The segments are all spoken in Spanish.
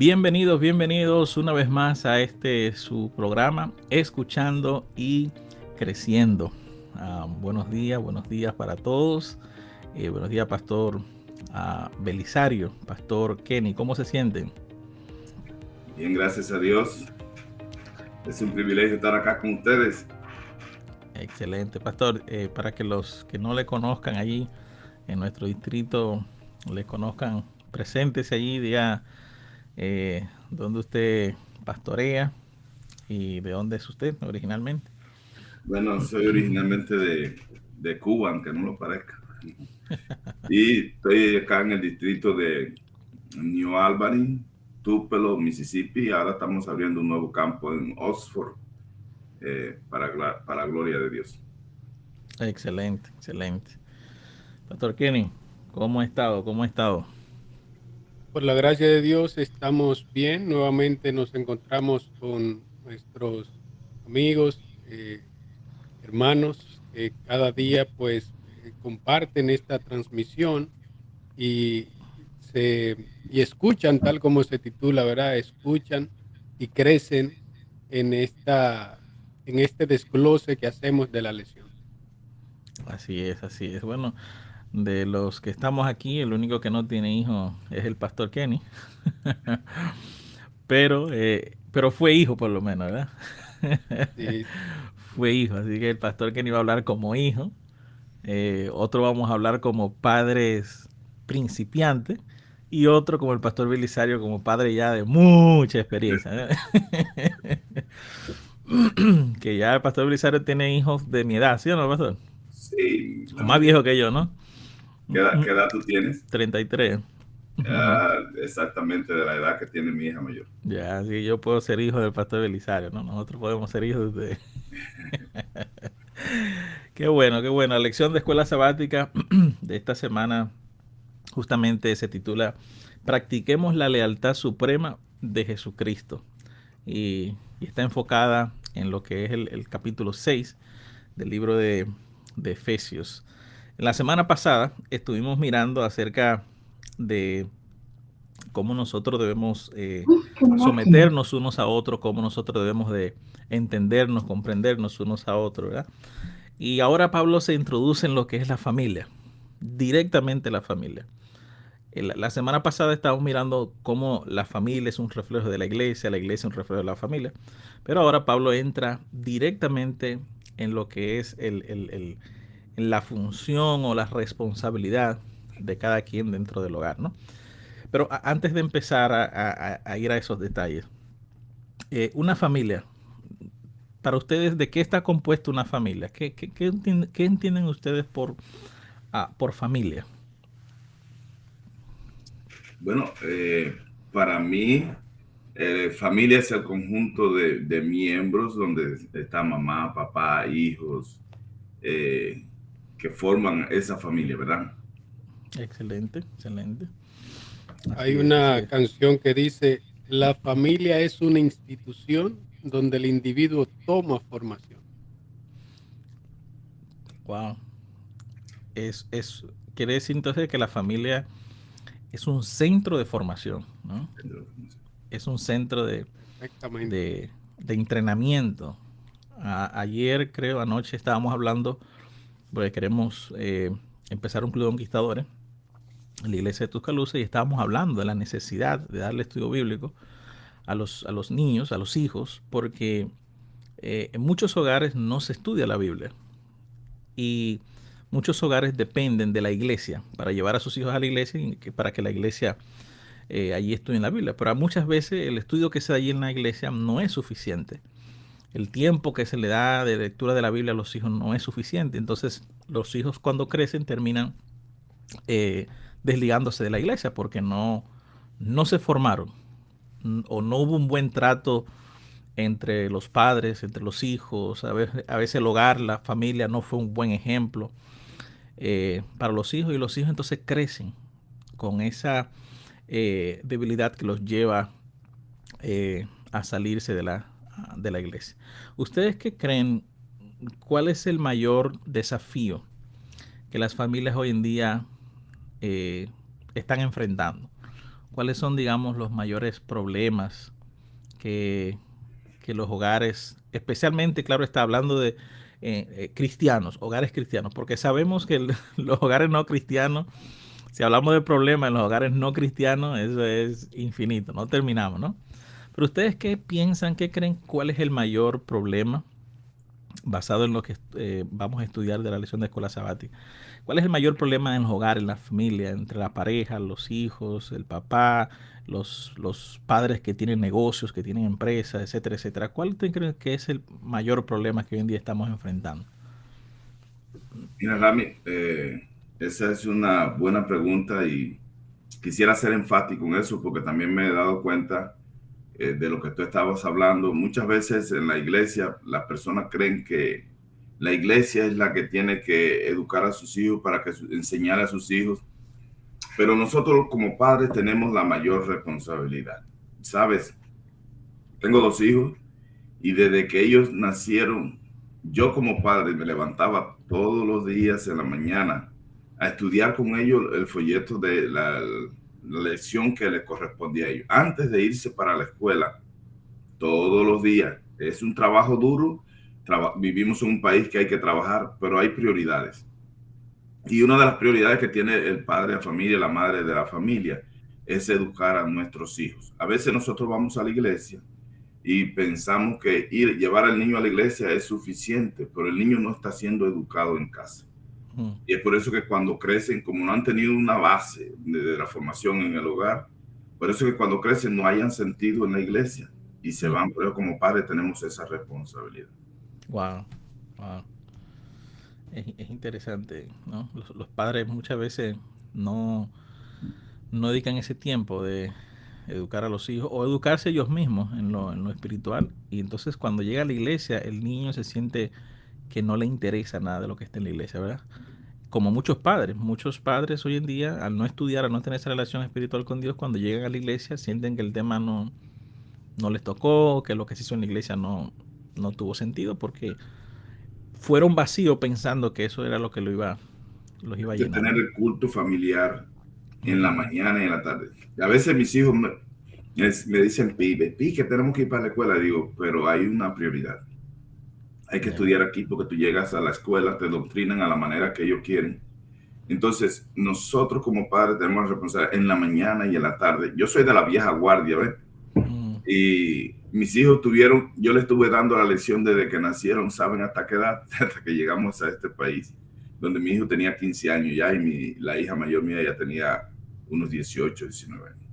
Bienvenidos, bienvenidos una vez más a su programa, Escuchando y Creciendo. Buenos días para todos. Buenos días, Pastor Belisario, Pastor Kenny, ¿cómo se sienten? Bien, gracias a Dios. Es un privilegio estar acá con ustedes. Excelente, Pastor. Para que los que no le conozcan allí en nuestro distrito, le conozcan, preséntese allí, diga dónde usted pastorea y de dónde es usted originalmente. Bueno, soy originalmente de Cuba, aunque no lo parezca. Y estoy acá en el distrito de New Albany, Tupelo, Mississippi. Ahora estamos abriendo un nuevo campo en Oxford, para gloria de Dios. Excelente, excelente. Pastor Kenny, ¿cómo ha estado? ¿Cómo ha estado? Por la gracia de Dios estamos bien. Nuevamente nos encontramos con nuestros amigos, hermanos, que cada día pues comparten esta transmisión y y escuchan tal como se titula, ¿verdad? Escuchan y crecen en en este desglose que hacemos de la lección. Así es, así es. Bueno, de los que estamos aquí, el único que no tiene hijo es el Pastor Kenny. pero fue hijo por lo menos, ¿verdad? Sí, Fue hijo, así que el Pastor Kenny va a hablar como hijo. Otro vamos a hablar como padres principiantes. Y otro como el Pastor Belisario como padre ya de mucha experiencia. Que ya el Pastor Belisario tiene hijos de mi edad, ¿sí o no, Pastor? Sí, O la más mayoría. viejo que yo, ¿no? ¿Qué edad tú tienes? 33. Exactamente de la edad que tiene mi hija mayor. Ya, sí, yo puedo ser hijo del Pastor Belisario, ¿no? Nosotros podemos ser hijos de... Qué bueno, qué bueno. La lección de escuela sabática de esta semana justamente se titula Practiquemos la lealtad suprema de Jesucristo. Y está enfocada en lo que es el capítulo 6 del libro de Efesios. En la semana pasada estuvimos mirando acerca de cómo nosotros debemos someternos unos a otros, cómo nosotros debemos de entendernos, comprendernos unos a otros, ¿verdad? Y ahora Pablo se introduce en lo que es la familia, directamente la familia. La semana pasada estábamos mirando cómo la familia es un reflejo de la iglesia es un reflejo de la familia, pero ahora Pablo entra directamente en lo que es en la función o la responsabilidad de cada quien dentro del hogar, ¿no? Pero antes de empezar a ir a esos detalles, una familia, para ustedes, ¿de qué está compuesta una familia? ¿Qué entienden ustedes por familia? Bueno, para mí, familia es el conjunto de miembros donde está mamá, papá, hijos, eh, que forman esa familia, ¿verdad? Excelente, excelente. hay Así es, así una es. canción que dice, la familia es una institución donde el individuo toma formación. Wow. Quiere decir entonces que la familia es un centro de formación, ¿no? Es un centro Perfectamente. de entrenamiento. Ayer, creo, anoche estábamos hablando, porque queremos empezar un club de conquistadores en la iglesia de Tuscaloosa y estábamos hablando de la necesidad de darle estudio bíblico a los niños, a los hijos, porque en muchos hogares no se estudia la Biblia y muchos hogares dependen de la iglesia para llevar a sus hijos a la iglesia y para que la iglesia allí estudien la Biblia. Pero muchas veces el estudio que se da allí en la iglesia no es suficiente. El tiempo que se le da de lectura de la Biblia a los hijos no es suficiente. Entonces los hijos cuando crecen terminan eh, desligándose de la iglesia porque no se formaron o no hubo un buen trato entre los padres, entre los hijos. A veces el hogar, la familia no fue un buen ejemplo para los hijos y los hijos entonces crecen con esa debilidad que los lleva a salirse de la iglesia. ¿Ustedes qué creen? ¿Cuál es el mayor desafío que las familias hoy en día están enfrentando? ¿cuáles son, digamos, los mayores problemas que los hogares, especialmente, claro, está hablando de cristianos, hogares cristianos, porque sabemos que los hogares no cristianos, si hablamos de problemas en los hogares no cristianos, eso es infinito, no terminamos, ¿no? Pero ustedes, ¿qué piensan, qué creen, cuál es el mayor problema basado en lo que vamos a estudiar de la lección de escuela sabática? ¿Cuál es el mayor problema en los hogares, en la familia, entre la pareja, los hijos, el papá, los padres que tienen negocios, que tienen empresas, etcétera, etcétera? ¿Cuál ustedes creen que es el mayor problema que hoy en día estamos enfrentando? Mira, Rami, esa es una buena pregunta y quisiera ser enfático en eso porque también me he dado cuenta de lo que tú estabas hablando. Muchas veces en la iglesia las personas creen que la iglesia es la que tiene que educar a sus hijos para que enseñar a sus hijos, pero nosotros como padres tenemos la mayor responsabilidad. ¿Sabes? Tengo 2 hijos y desde que ellos nacieron, yo como padre me levantaba todos los días en la mañana a estudiar con ellos el folleto de la lección que les correspondía a ellos. Antes de irse para la escuela, todos los días. Es un trabajo duro. Vivimos en un país que hay que trabajar, pero hay prioridades. Y una de las prioridades que tiene el padre de la familia, la madre de la familia, es educar a nuestros hijos. A veces nosotros vamos a la iglesia y pensamos que llevar al niño a la iglesia es suficiente, pero el niño no está siendo educado en casa. Y es por eso que cuando crecen, como no han tenido una base de la formación en el hogar, por eso que cuando crecen no hayan sentido en la iglesia y se van. Pero como padres tenemos esa responsabilidad. Wow, wow. Es interesante, ¿no? Los padres muchas veces no dedican ese tiempo de educar a los hijos o educarse ellos mismos en lo espiritual, y entonces cuando llega a la iglesia el niño se siente que no le interesa nada de lo que está en la iglesia, ¿verdad? Como muchos padres hoy en día, al no estudiar, al no tener esa relación espiritual con Dios, cuando llegan a la iglesia sienten que el tema no les tocó, que lo que se hizo en la iglesia no tuvo sentido, porque fueron vacíos pensando que eso era lo que los iba a De llenar. tener el culto familiar en la mañana y en la tarde. A veces mis hijos me dicen, Pi, que tenemos que ir para la escuela. Digo, pero hay una prioridad. Hay que estudiar aquí porque tú llegas a la escuela, te doctrinan a la manera que ellos quieren. Entonces, nosotros como padres tenemos responsabilidad en la mañana y en la tarde. Yo soy de la vieja guardia, ¿ves? Y mis hijos yo les estuve dando la lección desde que nacieron, ¿saben hasta qué edad? Hasta que llegamos a este país, donde mi hijo tenía 15 años ya y la hija mayor mía ya tenía unos 18, 19 años.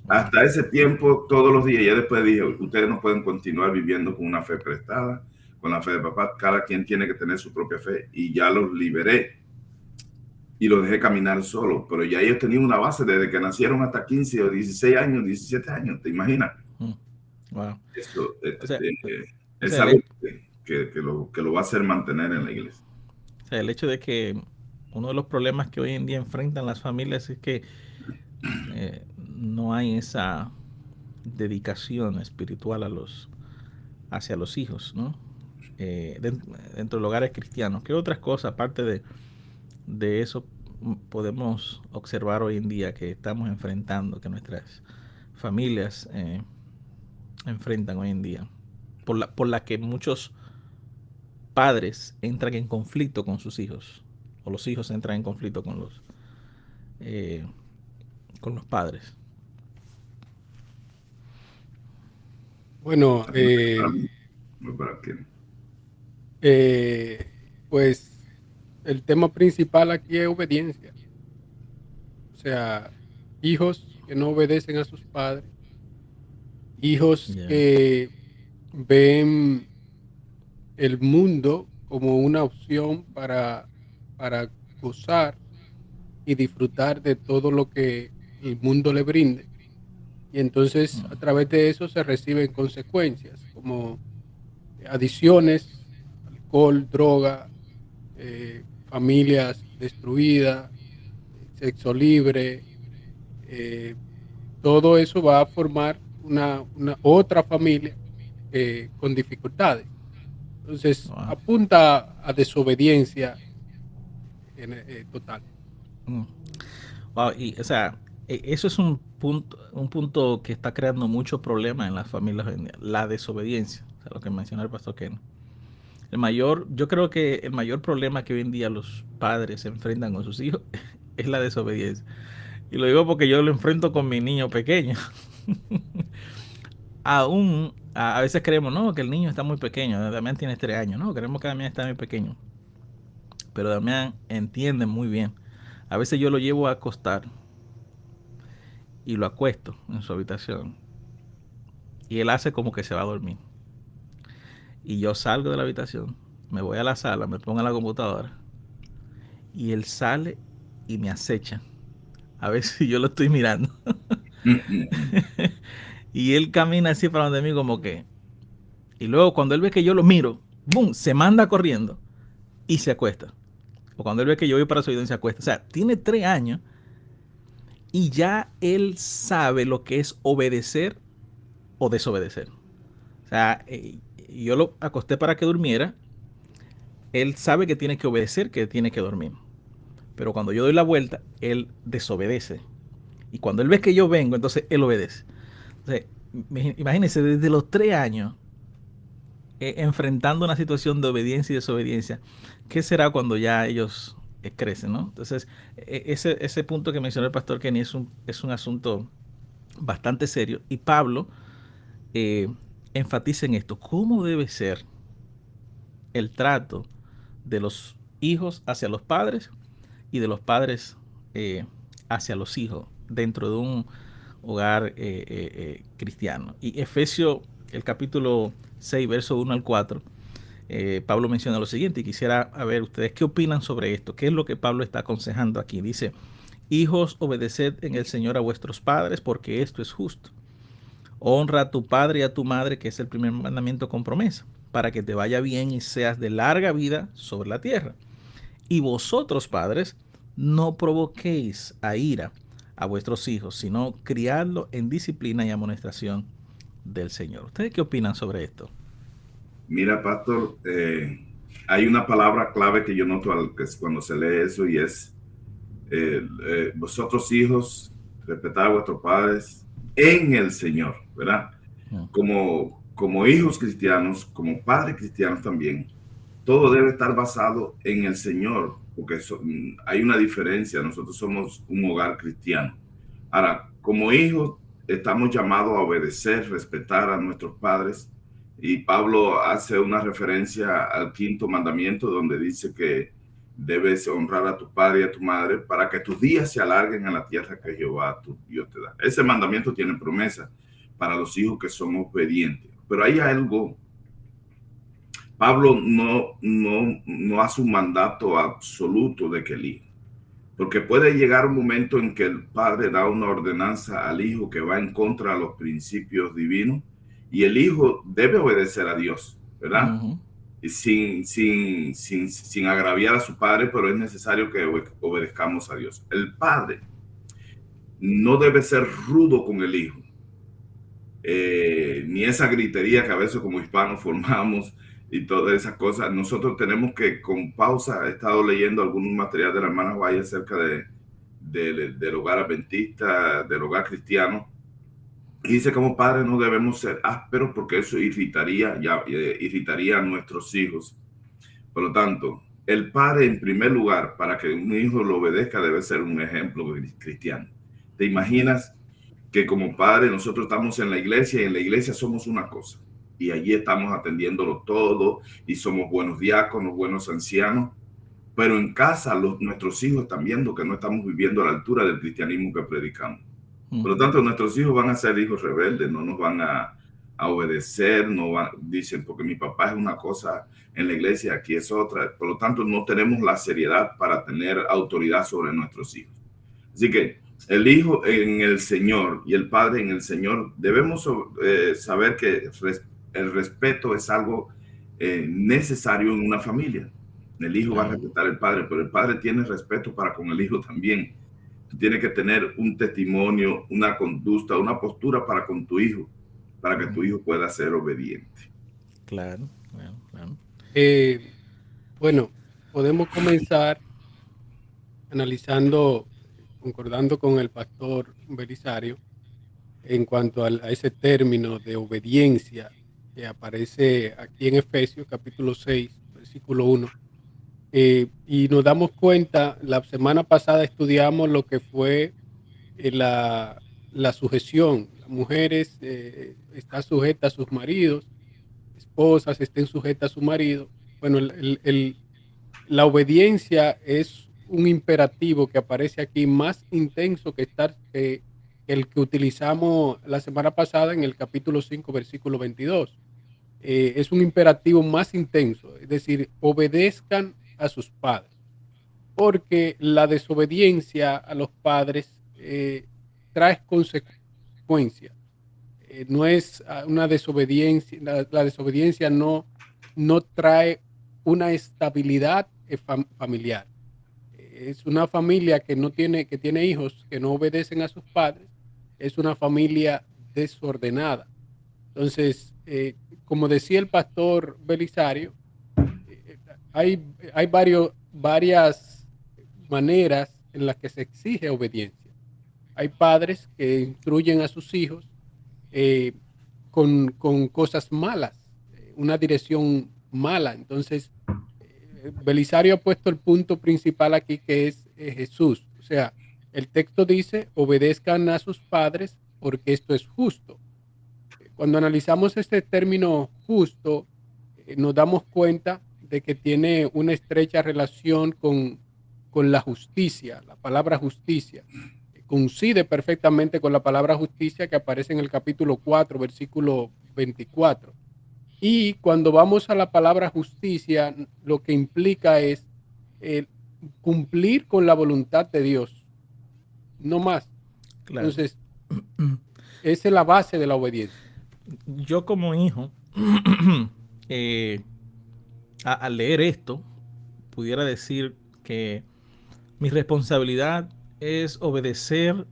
Hasta ese tiempo, todos los días, ya después dije, ustedes no pueden continuar viviendo con una fe prestada, con la fe de papá, cada quien tiene que tener su propia fe, y ya los liberé y los dejé caminar solo, pero ya ellos tenían una base desde que nacieron hasta 15 o 16 años, 17 años, ¿te imaginas? Wow. Eso O sea, es algo que lo va a hacer mantener en la iglesia. O sea, el hecho de que uno de los problemas que hoy en día enfrentan las familias es que no hay esa dedicación espiritual hacia los hijos, ¿no? Dentro de los hogares cristianos. ¿Qué otras cosas, aparte de eso, podemos observar hoy en día que estamos enfrentando, que nuestras familias enfrentan hoy en día? Por la que muchos padres entran en conflicto con sus hijos, o los hijos entran en conflicto con los padres. Bueno, pues el tema principal aquí es obediencia. O sea, hijos que no obedecen a sus padres, hijos que ven el mundo como una opción para gozar y disfrutar de todo lo que el mundo le brinde. Y entonces a través de eso se reciben consecuencias como adicciones, alcohol, droga, familias destruidas, sexo libre. Todo eso va a formar una otra familia con dificultades. Entonces apunta a desobediencia total. Wow, y o sea, eso es un punto que está creando muchos problemas en las familias hoy en día, la desobediencia, o sea, lo que mencionó el pastor Ken. Yo creo que el mayor problema que hoy en día los padres se enfrentan con sus hijos es la desobediencia. Y lo digo porque yo lo enfrento con mi niño pequeño. Aún, a veces creemos, no, que el niño está muy pequeño. Damián tiene 3 años, no, creemos que Damián está muy pequeño. Pero Damián entiende muy bien. A veces yo lo llevo a acostar y lo acuesto en su habitación. Y él hace como que se va a dormir. Y yo salgo de la habitación, me voy a la sala, me pongo en la computadora. Y él sale y me acecha. A ver si yo lo estoy mirando. Y él camina así para donde mí como que... Y luego cuando él ve que yo lo miro, ¡boom!, se manda corriendo y se acuesta. O cuando él ve que yo voy para su habitación, se acuesta. O sea, tiene 3 años y ya él sabe lo que es obedecer o desobedecer. O sea, yo lo acosté para que durmiera. Él sabe que tiene que obedecer, que tiene que dormir. Pero cuando yo doy la vuelta, él desobedece. Y cuando él ve que yo vengo, entonces él obedece. Entonces, imagínense, desde los 3 años, enfrentando una situación de obediencia y desobediencia, ¿qué será cuando ya ellos crecen, ¿no? Entonces, ese punto que mencionó el pastor Kenny es un asunto bastante serio. Y Pablo enfatiza en esto. ¿Cómo debe ser el trato de los hijos hacia los padres y de los padres hacia los hijos dentro de un hogar cristiano? Y Efesios, el capítulo 6, verso 1 al 4, Pablo menciona lo siguiente, y quisiera ver ustedes qué opinan sobre esto. ¿Qué es lo que Pablo está aconsejando aquí? Dice: hijos, obedeced en el Señor a vuestros padres, porque esto es justo. Honra a tu padre y a tu madre, que es el primer mandamiento con promesa, para que te vaya bien y seas de larga vida sobre la tierra. Y vosotros, padres, no provoquéis a ira a vuestros hijos, sino criadlo en disciplina y amonestación del Señor. ¿Ustedes qué opinan sobre esto? Mira, pastor, hay una palabra clave que yo noto cuando se lee eso, y es vosotros hijos, respetad a vuestros padres en el Señor, ¿verdad? Como hijos cristianos, como padres cristianos también, todo debe estar basado en el Señor, porque hay una diferencia. Nosotros somos un hogar cristiano. Ahora, como hijos, estamos llamados a obedecer, respetar a nuestros padres. Y Pablo hace una referencia al 5º mandamiento, donde dice que debes honrar a tu padre y a tu madre para que tus días se alarguen en la tierra que Jehová tu Dios te da. Ese mandamiento tiene promesa para los hijos que son obedientes. Pero hay algo. Pablo no hace un mandato absoluto de que el hijo, porque puede llegar un momento en que el padre da una ordenanza al hijo que va en contra de los principios divinos, y el hijo debe obedecer a Dios, ¿verdad? Y sin agraviar a su padre, pero es necesario que obedezcamos a Dios. El padre no debe ser rudo con el hijo, ni esa gritería que a veces como hispanos formamos y todas esas cosas. Nosotros tenemos que, con pausa, he estado leyendo algún material de la hermana Guay acerca del hogar adventista, del hogar cristiano, y dice: como padres no debemos ser ásperos, porque eso irritaría a nuestros hijos. Por lo tanto, el padre, en primer lugar, para que un hijo lo obedezca, debe ser un ejemplo cristiano. ¿Te imaginas que como padre nosotros estamos en la iglesia, y en la iglesia somos una cosa, y allí estamos atendiéndolo todo, y somos buenos diáconos, buenos ancianos, pero en casa nuestros hijos están viendo que no estamos viviendo a la altura del cristianismo que predicamos? Por lo tanto, nuestros hijos van a ser hijos rebeldes, no nos van a obedecer, dicen, porque mi papá es una cosa en la iglesia, aquí es otra. Por lo tanto, no tenemos la seriedad para tener autoridad sobre nuestros hijos. Así que el hijo en el Señor y el padre en el Señor, debemos saber que el respeto es algo necesario en una familia. El hijo va a respetar al padre, pero el padre tiene respeto para con el hijo también. Tú tienes que tener un testimonio, una conducta, una postura para con tu hijo, para que tu hijo pueda ser obediente. Claro. Bueno, podemos comenzar analizando concordando con el pastor Belisario en cuanto a ese término de obediencia que aparece aquí en Efesios capítulo 6, versículo 1. Y nos damos cuenta, la semana pasada estudiamos lo que fue la sujeción. Las mujeres están sujetas a sus maridos, esposas estén sujetas a su marido. Bueno, la obediencia es un imperativo que aparece aquí más intenso que el que utilizamos la semana pasada en el capítulo 5, versículo 22. Es un imperativo más intenso, es decir, obedezcan a sus padres, porque la desobediencia a los padres trae consecuencias. No es una desobediencia, la desobediencia no trae una estabilidad familiar. Es una familia que tiene hijos que no obedecen a sus padres, es una familia desordenada. Entonces, como decía el pastor Belisario, hay varias maneras en las que se exige obediencia. Hay padres que instruyen a sus hijos con cosas malas, una dirección mala. Entonces, Belisario ha puesto el punto principal aquí, que es Jesús. O sea, el texto dice, obedezcan a sus padres porque esto es justo. Cuando analizamos este término justo, nos damos cuenta de que tiene una estrecha relación con la justicia. La palabra justicia coincide perfectamente con la palabra justicia que aparece en el capítulo 4, versículo 24. Y cuando vamos a la palabra justicia, lo que implica es cumplir con la voluntad de Dios, no más. Claro. Entonces, esa es la base de la obediencia. Yo como hijo, al leer esto, pudiera decir que mi responsabilidad es obedecer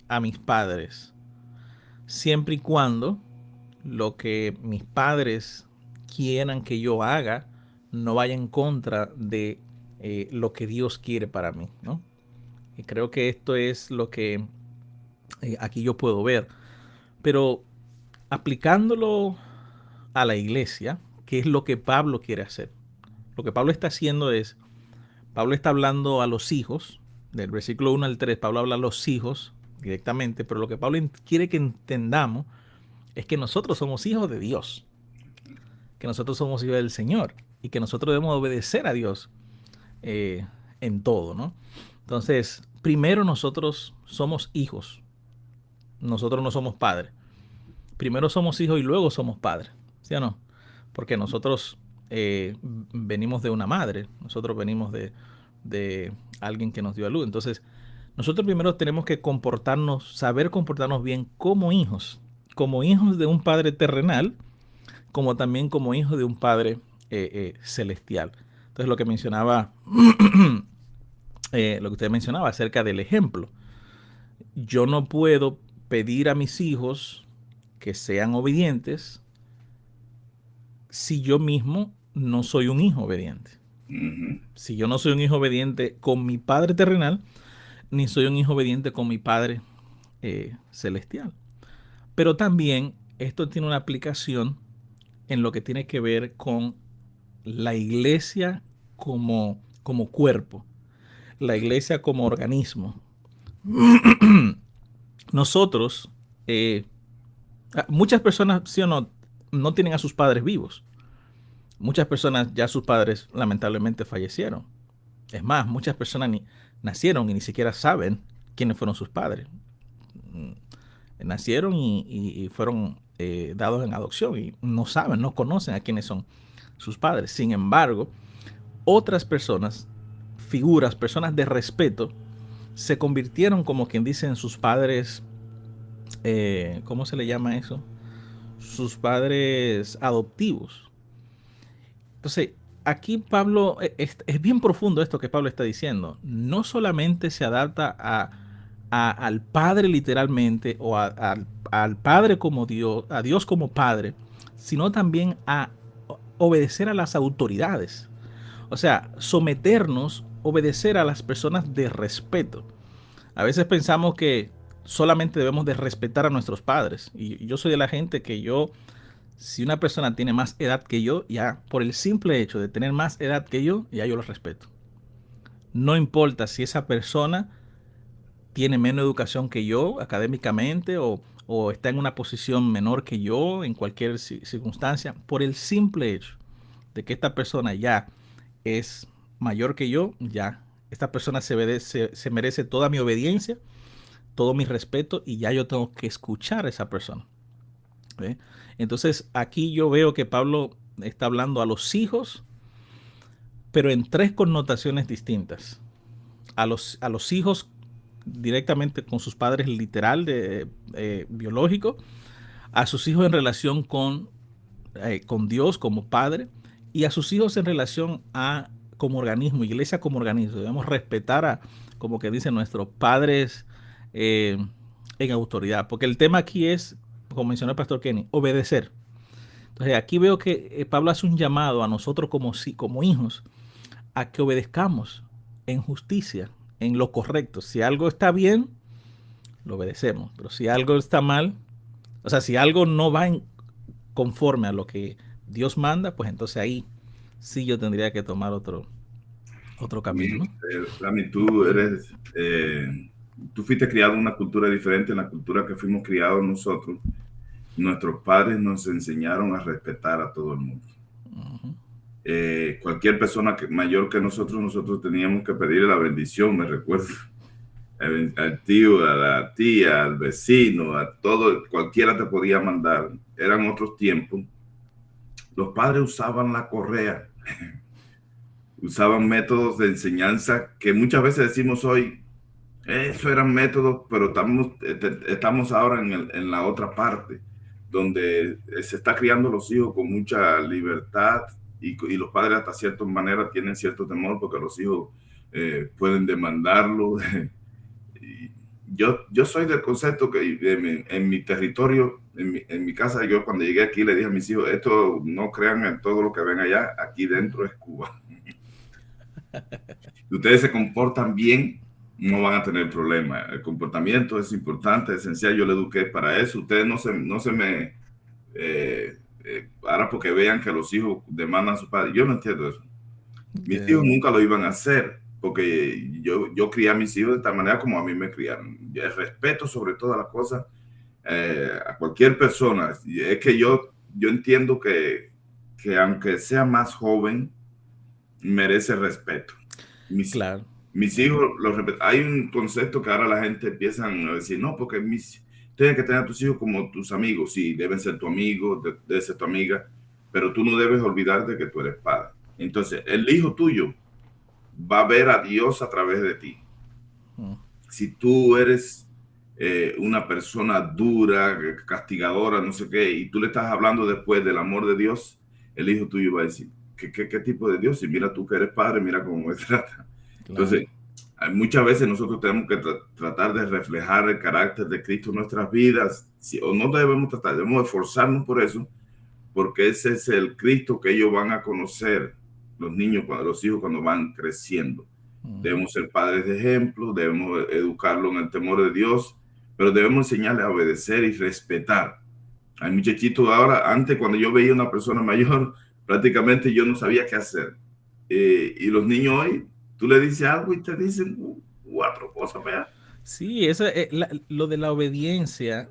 a mis padres, siempre y cuando lo que mis padres quieran que yo haga no vaya en contra de lo que Dios quiere para mí, ¿no? Y creo que esto es lo que aquí yo puedo ver. Pero aplicándolo a la iglesia, ¿qué es lo que Pablo quiere hacer? Lo que Pablo está haciendo es, Pablo está hablando a los hijos, del versículo 1 al 3, Pablo habla a los hijos directamente, pero lo que Pablo quiere que entendamos es que nosotros somos hijos de Dios, que nosotros somos hijos del Señor y que nosotros debemos obedecer a Dios en todo, ¿no? Entonces, primero nosotros somos hijos, nosotros no somos padres. Primero somos hijos y luego somos padres, ¿sí o no? Porque nosotros venimos de una madre, nosotros venimos de alguien que nos dio a luz. Entonces, nosotros primero tenemos que saber comportarnos bien como hijos de un padre terrenal, como también como hijos de un padre celestial. Entonces, lo que mencionaba, lo que usted mencionaba acerca del ejemplo. Yo no puedo pedir a mis hijos que sean obedientes si yo mismo no soy un hijo obediente. Si yo no soy un hijo obediente con mi padre terrenal, ni soy un hijo obediente con mi padre celestial. Pero también esto tiene una aplicación en lo que tiene que ver con la iglesia como cuerpo, la iglesia como organismo. Nosotros, muchas personas, sí o no, no tienen a sus padres vivos. Muchas personas ya sus padres lamentablemente fallecieron. Es más, muchas personas nacieron y ni siquiera saben quiénes fueron sus padres. Nacieron y fueron dados en adopción y no saben, no conocen a quiénes son sus padres. Sin embargo, otras personas, personas de respeto, se convirtieron, como quien dice, en sus padres, ¿cómo se le llama eso? Sus padres adoptivos. Entonces, aquí Pablo, es bien profundo esto que Pablo está diciendo. No solamente se adapta al Padre literalmente, o al Padre como Dios, a Dios como Padre, sino también a obedecer a las autoridades. O sea, someternos, obedecer a las personas de respeto. A veces pensamos que solamente debemos de respetar a nuestros padres. Y yo soy de la gente que si una persona tiene más edad que yo, ya por el simple hecho de tener más edad que yo, ya yo lo respeto. No importa si esa persona tiene menos educación que yo académicamente o está en una posición menor que yo en cualquier circunstancia, por el simple hecho de que esta persona ya es mayor que yo, ya esta persona se merece toda mi obediencia, todo mi respeto y ya yo tengo que escuchar a esa persona. ¿Ve? Entonces aquí yo veo que Pablo está hablando a los hijos, pero en tres connotaciones distintas. A los hijos directamente con sus padres literal biológico, a sus hijos en relación con Dios como padre y a sus hijos en relación a como organismo, iglesia como organismo. Debemos respetar a, como que dicen nuestros padres en autoridad, porque el tema aquí es, como mencionó el pastor Kenny, obedecer. Entonces aquí veo que Pablo hace un llamado a nosotros como hijos a que obedezcamos en justicia, en lo correcto. Si algo está bien, lo obedecemos, pero si algo está mal, o sea, si algo no va conforme a lo que Dios manda, pues entonces ahí sí yo tendría que tomar otro camino, ¿no? Rami, tú fuiste criado en una cultura diferente en la cultura que fuimos criados nosotros. Nuestros padres nos enseñaron a respetar a todo el mundo. Cualquier persona mayor que nosotros teníamos que pedirle la bendición, me recuerdo. Al tío, a la tía, al vecino, a todo, cualquiera te podía mandar. Eran otros tiempos. Los padres usaban la correa, usaban métodos de enseñanza que muchas veces decimos hoy, eso eran métodos, pero estamos ahora en la otra parte, donde se está criando los hijos con mucha libertad y los padres hasta cierta manera tienen cierto temor porque los hijos pueden demandarlo. Yo soy del concepto que en mi territorio, en mi casa, yo cuando llegué aquí le dije a mis hijos, esto no crean en todo lo que ven allá, aquí dentro es Cuba. Si ustedes se comportan bien, no van a tener problema. El comportamiento es importante, esencial, yo le eduqué para eso. Ustedes no se me... ahora porque vean que los hijos demandan a su padre, yo no entiendo eso. Mis hijos nunca lo iban a hacer, porque yo crié a mis hijos de tal manera como a mí me criaron. El respeto sobre todas las cosas a cualquier persona. Es que yo entiendo que aunque sea más joven, merece respeto. Claro. Mis hijos, hay un concepto que ahora la gente empieza a decir, no, porque tienes que tener a tus hijos como tus amigos. Sí, deben ser tu amigo, debe ser tu amiga, pero tú no debes olvidarte que tú eres padre. Entonces, el hijo tuyo va a ver a Dios a través de ti. Si tú eres una persona dura, castigadora, no sé qué, y tú le estás hablando después del amor de Dios, el hijo tuyo va a decir, ¿qué tipo de Dios? Y mira tú que eres padre, mira cómo me trata. Claro. Entonces, muchas veces nosotros tenemos que tratar de reflejar el carácter de Cristo en nuestras vidas, o no debemos tratar, debemos esforzarnos por eso, porque ese es el Cristo que ellos van a conocer, los niños, los hijos cuando van creciendo. Debemos ser padres de ejemplo, debemos educarlo en el temor de Dios, pero debemos enseñarle a obedecer y respetar. Hay muchachitos ahora, antes cuando yo veía a una persona mayor, prácticamente yo no sabía qué hacer. Y los niños hoy, tú le dices algo y te dicen cuatro cosas. ¿Verdad? Sí, lo de la obediencia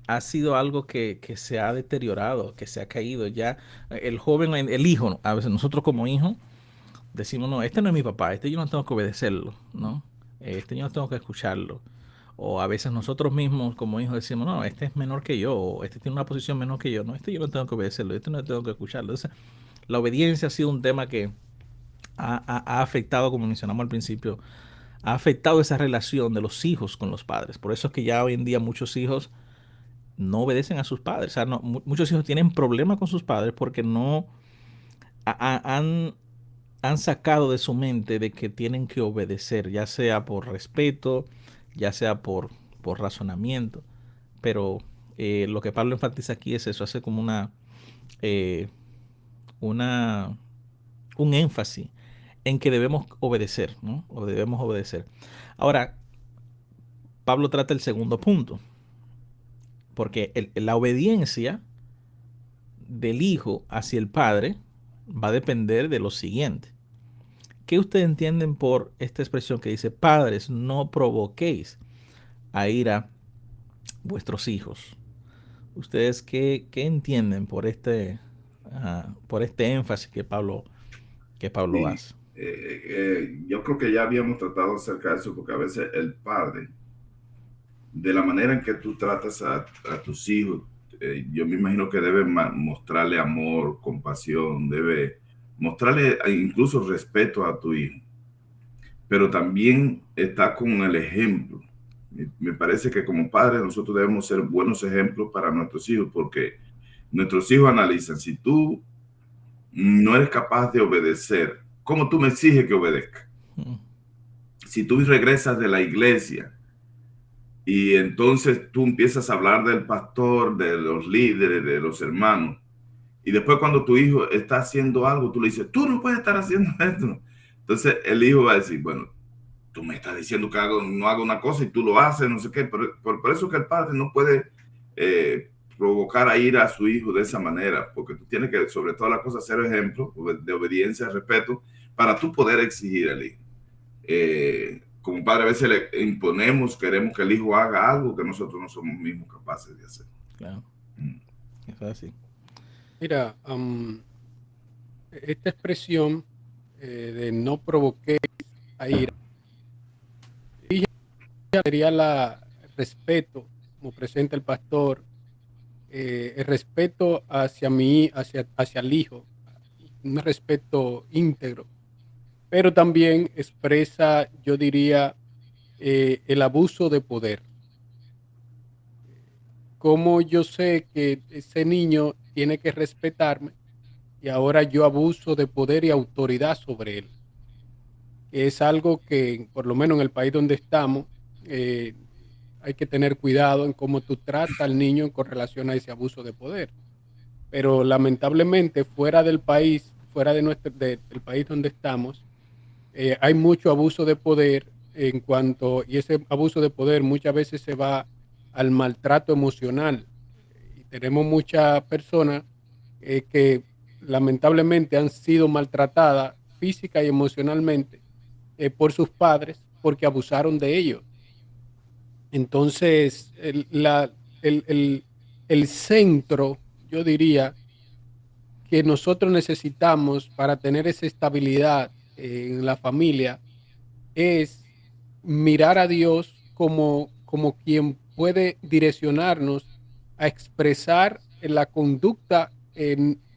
ha sido algo que se ha deteriorado, que se ha caído. Ya el joven, el hijo, a veces nosotros como hijos decimos, no, este no es mi papá, este yo no tengo que obedecerlo, ¿no? Este yo no tengo que escucharlo. O a veces nosotros mismos como hijos decimos, no, este es menor que yo, o este tiene una posición menor que yo, no, este yo no tengo que obedecerlo, este no tengo que escucharlo. Entonces, la obediencia ha sido un tema que ha afectado, como mencionamos al principio, ha afectado esa relación de los hijos con los padres. Por eso es que ya hoy en día muchos hijos no obedecen a sus padres. O sea, muchos hijos tienen problemas con sus padres porque no han sacado de su mente de que tienen que obedecer, ya sea por respeto, ya sea por razonamiento. Pero lo que Pablo enfatiza aquí es eso, hace como un énfasis en que debemos obedecer, ¿no? O debemos obedecer. Ahora, Pablo trata el segundo punto, porque la obediencia del hijo hacia el padre va a depender de lo siguiente. ¿Qué ustedes entienden por esta expresión que dice, padres, no provoquéis a ira vuestros hijos? ¿Ustedes qué entienden por este énfasis que Pablo Sí, hace? yo creo que ya habíamos tratado acerca de eso, porque a veces el padre, de la manera en que tú tratas a tus hijos, yo me imagino que debe mostrarle amor, compasión, debe mostrarle incluso respeto a tu hijo, pero también está con el ejemplo. Me parece que como padres nosotros debemos ser buenos ejemplos para nuestros hijos, porque nuestros hijos analizan, si tú no eres capaz de obedecer, ¿cómo tú me exiges que obedezca? Si tú regresas de la iglesia y entonces tú empiezas a hablar del pastor, de los líderes, de los hermanos, y después cuando tu hijo está haciendo algo, tú le dices, tú no puedes estar haciendo esto. Entonces el hijo va a decir, bueno, tú me estás diciendo que no haga una cosa y tú lo haces, no sé qué. Por eso que el padre no puede provocar a ir a su hijo de esa manera, porque tú tienes que, sobre todas las cosas, ser ejemplo de obediencia, respeto, para tú poder exigir al hijo. Como padre, a veces le imponemos, queremos que el hijo haga algo que nosotros no somos mismos capaces de hacer. Claro, Mm. eso es así. Mira, esta expresión de no provoqué a ira, y ya sería el respeto, como presenta el pastor, el respeto hacia mí, hacia el hijo, un respeto íntegro, pero también expresa, yo diría, el abuso de poder. Como yo sé que ese niño tiene que respetarme y ahora yo abuso de poder y autoridad sobre él. Es algo que, por lo menos en el país donde estamos, eh, hay que tener cuidado en cómo tú tratas al niño con relación a ese abuso de poder. Pero lamentablemente fuera del país, fuera del país donde estamos, hay mucho abuso de poder y ese abuso de poder muchas veces se va al maltrato emocional. Y tenemos muchas personas que lamentablemente han sido maltratadas física y emocionalmente por sus padres porque abusaron de ellos. Entonces, el, el- el centro, yo diría, que nosotros necesitamos para tener esa estabilidad en la familia es mirar a Dios como quien puede direccionarnos a expresar la conducta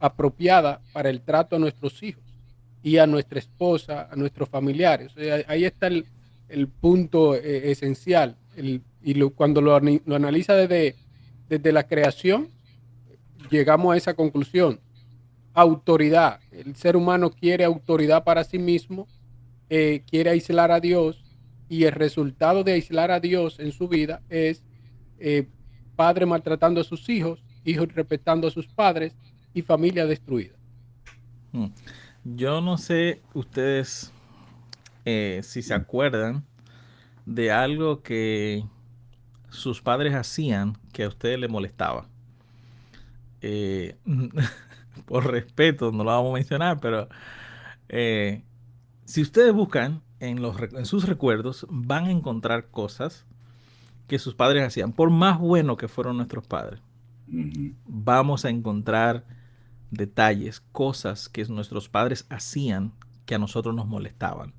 apropiada para el trato a nuestros hijos y a nuestra esposa, a nuestros familiares. O sea, ahí está el punto esencial. Cuando lo analiza desde la creación, llegamos a esa conclusión. Autoridad. El ser humano quiere autoridad para sí mismo, quiere aislar a Dios y el resultado de aislar a Dios en su vida es eh, padre maltratando a sus hijos, hijos respetando a sus padres y familia destruida. Mm. Yo no sé ustedes si se acuerdan de algo que sus padres hacían que a ustedes les molestaba. Eh, por respeto, no lo vamos a mencionar, pero eh, si ustedes buscan en sus recuerdos, van a encontrar cosas que sus padres hacían. Por más bueno que fueron nuestros padres, vamos a encontrar detalles, cosas que nuestros padres hacían que a nosotros nos molestaban.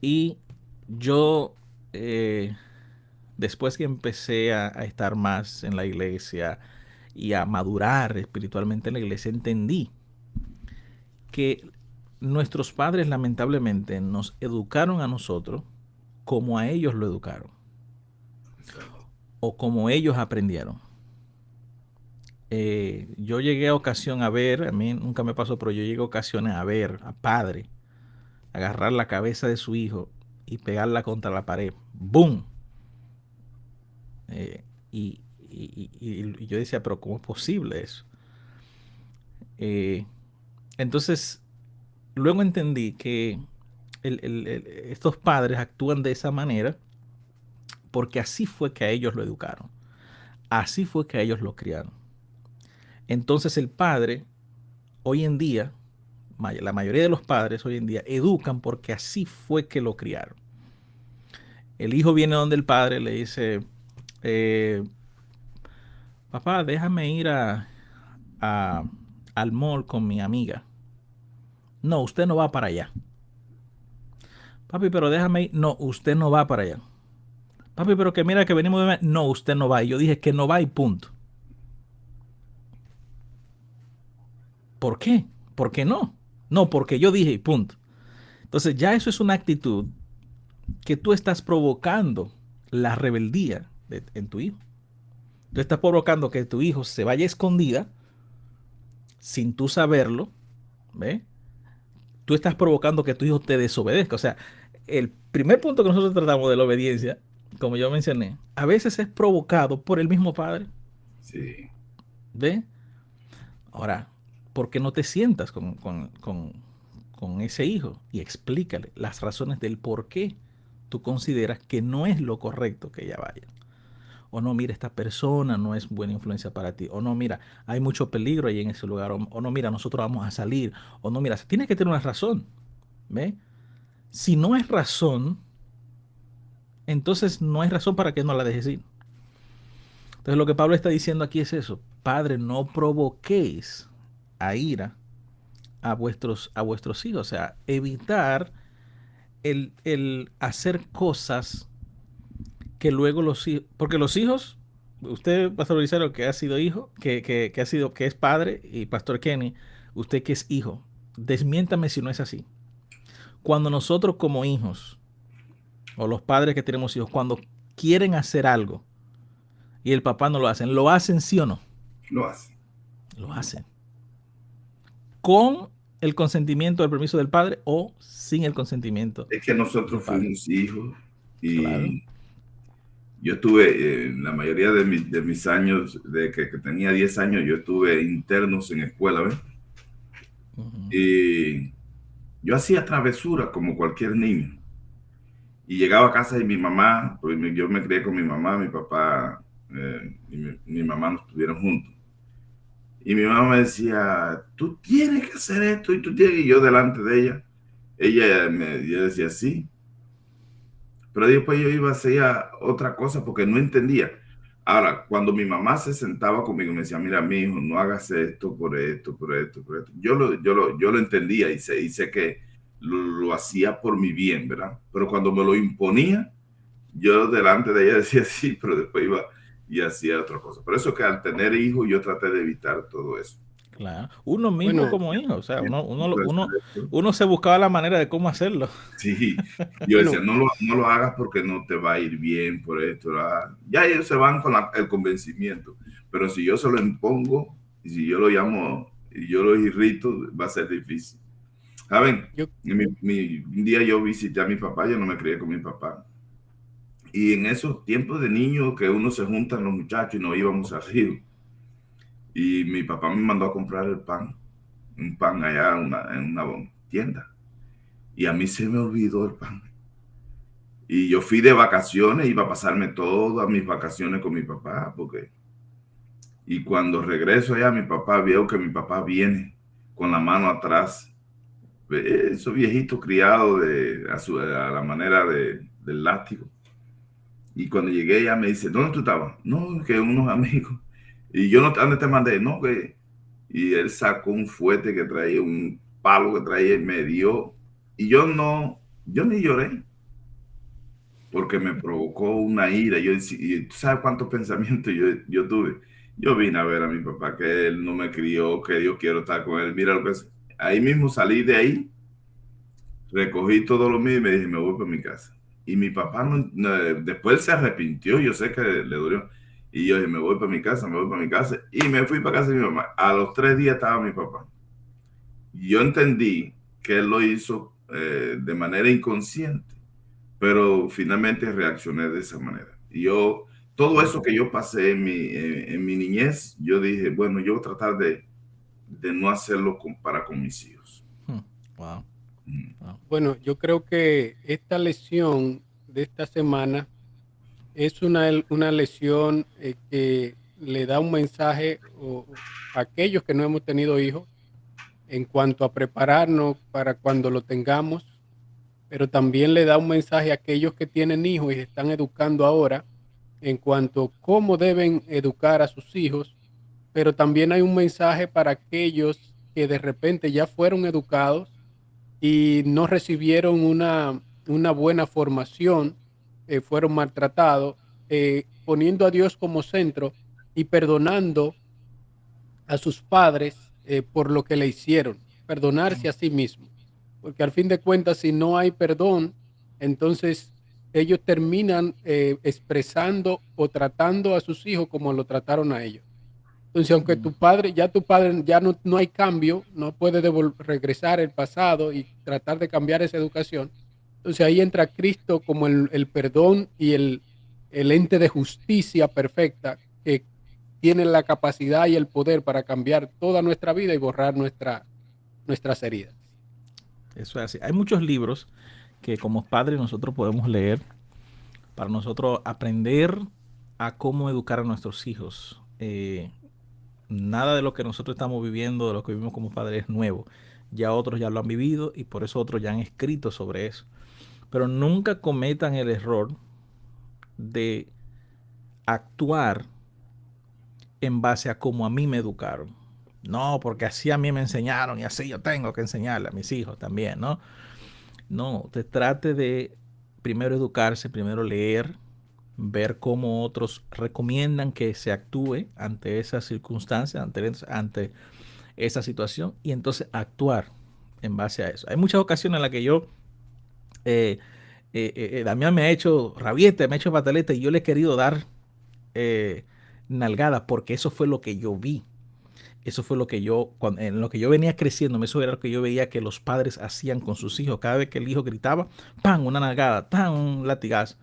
Y yo, después que empecé a estar más en la iglesia y a madurar espiritualmente en la iglesia, entendí que nuestros padres lamentablemente nos educaron a nosotros como a ellos lo educaron o como ellos aprendieron. Yo llegué a ocasión a ver, a mí nunca me pasó, pero yo llegué a ocasiones a ver a padre agarrar la cabeza de su hijo y pegarla contra la pared. ¡Boom! Eh, y yo decía, pero ¿cómo es posible eso? Entonces, luego entendí que estos padres actúan de esa manera porque así fue que a ellos lo educaron, así fue que a ellos lo criaron. Entonces el padre, hoy en día, la mayoría de los padres hoy en día educan porque así fue que lo criaron. El hijo viene donde el padre le dice, eh, papá, déjame ir a- al mall con mi amiga. No, usted no va para allá. Papi, pero déjame ir. No, usted no va para allá. Papi, pero que mira que venimos de... No, usted no va. Y yo dije que no va y punto. ¿Por qué? ¿Por qué no? No, porque yo dije y punto. Entonces ya eso es una actitud que tú estás provocando la rebeldía en tu hijo. Tú estás provocando que tu hijo se vaya escondida sin tú saberlo, ¿ve? Tú estás provocando que tu hijo te desobedezca. O sea, el primer punto que nosotros tratamos de la obediencia, como yo mencioné, a veces es provocado por el mismo padre, Sí. ¿ve? Ahora, ¿por qué no te sientas con ese hijo y explícale las razones del por qué tú consideras que no es lo correcto que ella vaya? O no, mira, esta persona no es buena influencia para ti. O no, mira, hay mucho peligro ahí en ese lugar. O no, mira, nosotros vamos a salir. O no, mira, tienes que tener una razón. ¿Ve? Si no es razón, entonces no hay razón para que no la dejes ir. Entonces lo que Pablo está diciendo aquí es eso. Padre, no provoquéis a ira a vuestros hijos. O sea, evitar el hacer cosas que luego los hijos... Porque los hijos, usted, Pastor Lizaro, que ha sido hijo, que es padre, y Pastor Kenny, usted que es hijo, desmiéntame si no es así. Cuando nosotros como hijos, o los padres que tenemos hijos, cuando quieren hacer algo y el papá no lo hacen sí o no? Lo hace. Lo hacen. Con el consentimiento, el permiso del padre o sin el consentimiento Es que del nosotros padre. fuimos hijos Claro. y yo estuve, la mayoría de mis años, de que tenía 10 años, yo estuve internos en escuela, ¿ves? Uh-huh. Y yo hacía travesuras como cualquier niño. Y llegaba a casa y mi mamá, pues yo me crié con mi mamá, mi papá y mi mamá nos estuvieron juntos. Y mi mamá me decía, tú tienes que hacer esto y tú tienes, y yo delante de yo decía sí. Pero después yo iba a hacer otra cosa porque no entendía. Ahora, cuando mi mamá se sentaba conmigo, me decía, mira, mi hijo, no hagas esto por esto, por esto, por esto. Yo lo entendía y sé que lo hacía por mi bien, ¿verdad? Pero cuando me lo imponía, yo delante de ella decía sí, pero después iba y hacía otra cosa. Por eso que al tener hijos, yo traté de evitar todo eso. Claro. Uno mismo Bueno, como hijo. O sea, Entonces, uno se buscaba la manera de cómo hacerlo. sí, yo decía, bueno, no lo hagas porque no te va a ir bien por esto. ¿Verdad? Ya ellos se van con el convencimiento, pero si yo se lo impongo y si yo lo llamo y yo lo irrito, va a ser difícil. ¿Saben? yo, Un día yo visité a mi papá, yo no me crié con mi papá. Y en esos tiempos de niño que uno se juntan los muchachos y nos íbamos al río. Y mi papá me mandó a comprar un pan allá en una tienda. Y a mí se me olvidó el pan. Y yo fui de vacaciones, iba a pasarme todas mis vacaciones con mi papá, y cuando regreso allá, mi papá, veo que mi papá viene con la mano atrás, esos viejitos criados a la manera del látigo. Y cuando llegué ya me dice, ¿dónde tú estabas? No, que unos amigos. Y yo no, ¿dónde te mandé? No, que... Y él sacó un fuete que traía, un palo que traía y me dio. Y yo ni lloré porque me provocó una ira. Y tú sabes cuántos pensamientos yo tuve. Yo vine a ver a mi papá, que él no me crió, que yo quiero estar con él. Mira lo que es. Ahí mismo salí de ahí, recogí todo lo mío y me dije, me voy para mi casa. Y mi papá después se arrepintió, yo sé que le dolió. Y yo dije, me voy para mi casa, me voy para mi casa. Y me fui para casa de mi mamá. A los 3 días estaba mi papá. Y yo entendí que él lo hizo de manera inconsciente, pero finalmente reaccioné de esa manera. Y todo eso que yo pasé en mi niñez, yo dije, bueno, yo voy a tratar de no hacerlo para con mis hijos. Wow. Wow. Bueno, yo creo que esta lección de esta semana es una lección que le da un mensaje a aquellos que no hemos tenido hijos en cuanto a prepararnos para cuando lo tengamos, pero también le da un mensaje a aquellos que tienen hijos y se están educando ahora en cuanto a cómo deben educar a sus hijos, pero también hay un mensaje para aquellos que de repente ya fueron educados y no recibieron una buena formación, fueron maltratados, poniendo a Dios como centro y perdonando a sus padres por lo que le hicieron, perdonarse a sí mismo. Porque al fin de cuentas, si no hay perdón, entonces ellos terminan expresando o tratando a sus hijos como lo trataron a ellos. Entonces, aunque tu padre ya no hay cambio, no puede regresar el pasado y tratar de cambiar esa educación. Entonces ahí entra Cristo como el perdón y el ente de justicia perfecta que tiene la capacidad y el poder para cambiar toda nuestra vida y borrar nuestras heridas. Eso es así. Hay muchos libros que como padres nosotros podemos leer para nosotros aprender a cómo educar a nuestros hijos. Nada de lo que nosotros estamos viviendo, de lo que vivimos como padres es nuevo. Ya otros ya lo han vivido y por eso otros ya han escrito sobre eso. Pero nunca cometan el error de actuar en base a cómo a mí me educaron. No, porque así a mí me enseñaron y así yo tengo que enseñarle a mis hijos también, ¿no? No, te trate de primero educarse, primero leer, ver cómo otros recomiendan que se actúe ante esas circunstancias, ante esa situación y entonces actuar en base a eso. Hay muchas ocasiones en las que yo, Damián me ha hecho rabieta, me ha hecho pataleta y yo le he querido dar nalgada porque eso fue lo que yo vi. Eso fue lo que en lo que yo venía creciendo, eso era lo que yo veía que los padres hacían con sus hijos. Cada vez que el hijo gritaba, ¡pam! Una nalgada, ¡pam! Un latigazo.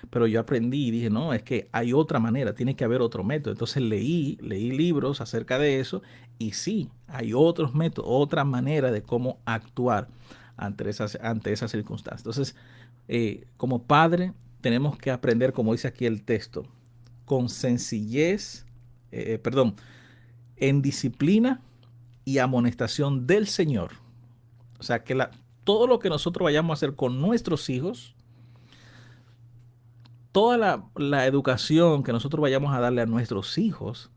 Pero yo aprendí y dije, no, es que hay otra manera, tiene que haber otro método. Entonces leí libros acerca de eso y sí, hay otros métodos, otra manera de cómo actuar ante esas circunstancias. Entonces, como padre, tenemos que aprender, como dice aquí el texto, con sencillez, en disciplina y amonestación del Señor. O sea, que todo lo que nosotros vayamos a hacer con nuestros hijos, toda la educación que nosotros vayamos a darle a nuestros hijos,